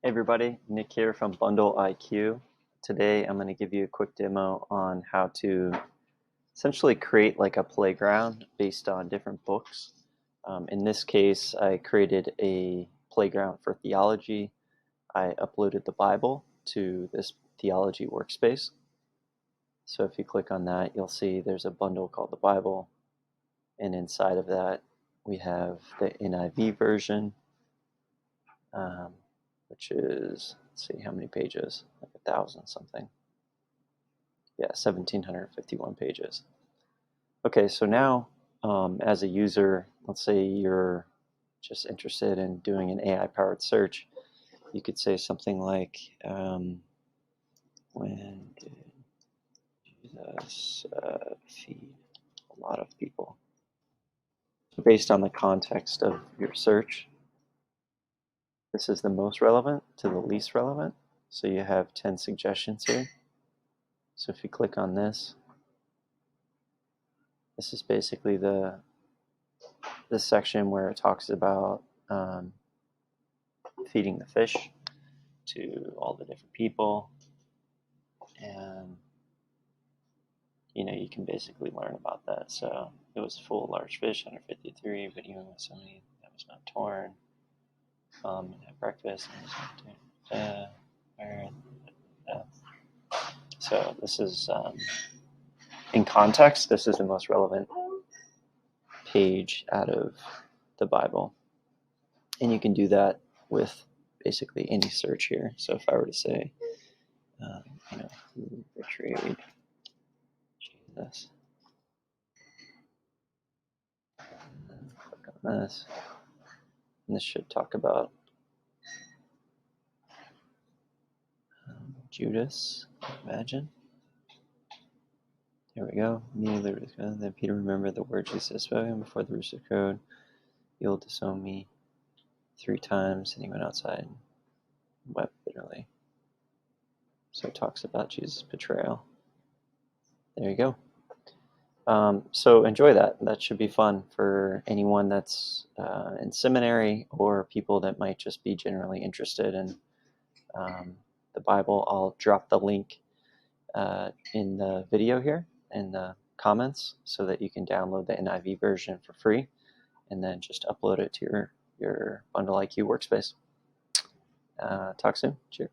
Hey everybody, Nick here from bundleIQ. Today I'm going to give you a quick demo on how to essentially create like a playground based on different books. In this case, I created a playground for theology. I uploaded the Bible to this theology workspace. So if you click on that, you'll see there's a bundle called the Bible, and inside of that we have the NIV version, which is, let's see how many pages, like 1,000 something. Yeah, 1,751 pages. Okay, so now as a user, let's say you're just interested in doing an AI-powered search, you could say something like, when did Jesus feed a lot of people? So based on the context of your search, this is the most relevant to the least relevant. So you have 10 suggestions here. So if you click on this, this is basically the section where it talks about feeding the fish to all the different people, and you can basically learn about that. So it was full of large fish, 153, but even with so many that was not torn. And at breakfast, so this is in context. This is the most relevant page out of the Bible, and you can do that with basically any search here. So if I were to say, who betrayed Jesus, click on this, and this should talk about Judas, imagine. There we go. Immediately, then Peter remembered the word Jesus spoken before the rooster crowed. You'll disown me 3 times, and he went outside and wept bitterly. So it talks about Jesus' betrayal. There you go. So enjoy that. That should be fun for anyone that's in seminary or people that might just be generally interested in the Bible. I'll drop the link in the video here in the comments so that you can download the NIV version for free and then just upload it to your bundleIQ workspace. Talk soon. Cheers.